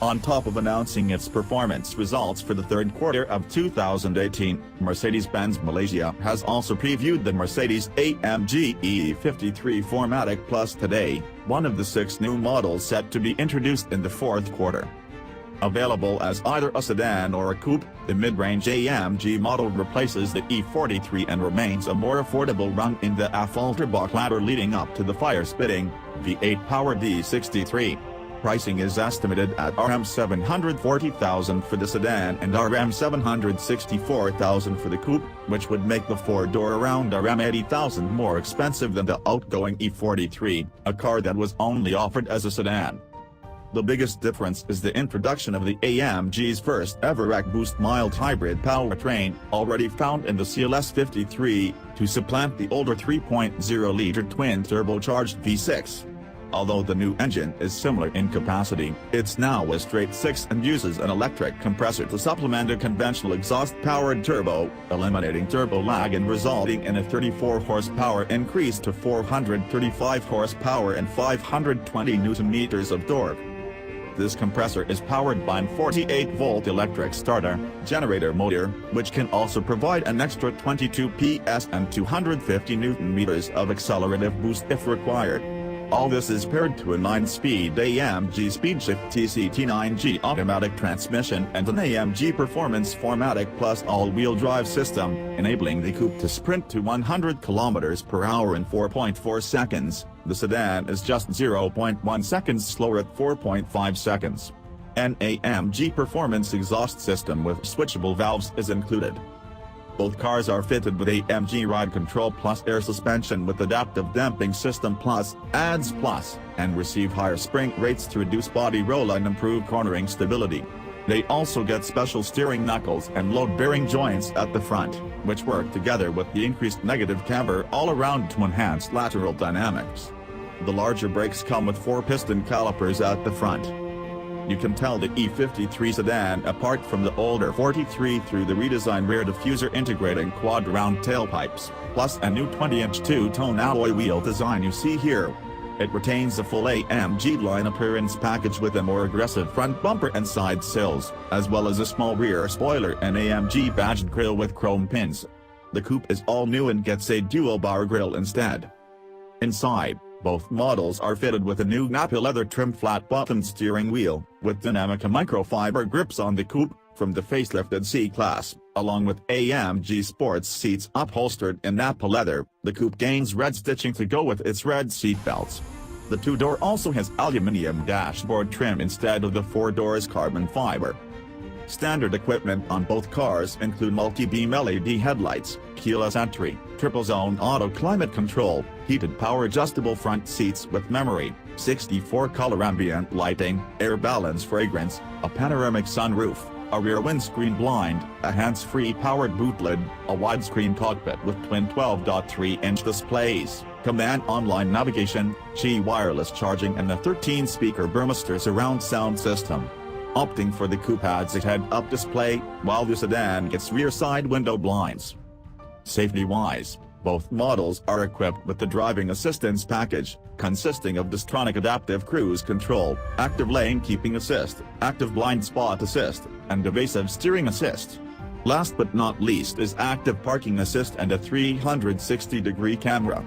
On top of announcing its performance results for the third quarter of 2018, Mercedes-Benz Malaysia has also previewed the Mercedes AMG E53 4Matic Plus today, one of the 6 new models set to be introduced in the fourth quarter. Available as either a sedan or a coupe, the mid-range AMG model replaces the E43 and remains a more affordable run in the Ultrabox ladder leading up to the fire-spitting, V8-powered E63. Pricing is estimated at RM740k for the sedan and RM764k for the coupe, which would make the 4-door around RM80,000 more expensive than the outgoing E43, a car that was only offered as a sedan. The biggest difference is the introduction of the AMG's first-ever EcoBoost mild hybrid powertrain, already found in the CLS53, to supplant the older 3.0-liter twin-turbocharged V6. Although the new engine is similar in capacity, it's now a straight 6 and uses an electric compressor to supplement a conventional exhaust-powered turbo, eliminating turbo lag and resulting in a 34 horsepower increase to 435 horsepower and 520 Nm of torque. This compressor is powered by a 48-volt electric starter generator motor, which can also provide an extra 22 PS and 250 Nm of accelerative boost if required. All this is paired to a 9-speed AMG SpeedShift TCT9G automatic transmission and an AMG Performance 4Matic Plus all-wheel drive system, enabling the coupe to sprint to 100 km/h in 4.4 seconds. The sedan is just 0.1 seconds slower at 4.5 seconds. An AMG Performance exhaust system with switchable valves is included. Both cars are fitted with AMG Ride Control Plus air suspension with adaptive damping system Plus, ADS Plus, and receive higher spring rates to reduce body roll and improve cornering stability. They also get special steering knuckles and load-bearing joints at the front, which work together with the increased negative camber all around to enhance lateral dynamics. The larger brakes come with 4-piston calipers at the front. You can tell the E53 sedan apart from the older 43 through the redesigned rear diffuser integrating quad-round tailpipes, plus a new 20-inch two-tone alloy wheel design you see here. It retains the full AMG line appearance package with a more aggressive front bumper and side sills, as well as a small rear spoiler and AMG badged grille with chrome pins. The coupe is all new and gets a dual-bar grille instead. Inside, both models are fitted with a new Nappa leather trim flat-bottomed steering wheel, with dynamic microfiber grips on the coupe, from the facelifted C-Class, along with AMG sports seats upholstered in Nappa leather. The coupe gains red stitching to go with its red seat belts. The 2-door also has aluminum dashboard trim instead of the 4-door's carbon fiber. Standard equipment on both cars include multi-beam LED headlights, keyless entry, triple-zone auto climate control, heated power-adjustable front seats with memory, 64-color ambient lighting, air balance fragrance, a panoramic sunroof, a rear windscreen blind, a hands-free powered boot lid, a widescreen cockpit with twin 12.3-inch displays, command online navigation, Qi wireless charging and a 13-speaker Burmester surround sound system. Opting for the coupe adds a head-up display, while the sedan gets rear side window blinds. Safety-wise, both models are equipped with the driving assistance package, consisting of Distronic Adaptive Cruise Control, Active Lane Keeping Assist, Active Blind Spot Assist, and Evasive Steering Assist. Last but not least is Active Parking Assist and a 360-degree camera.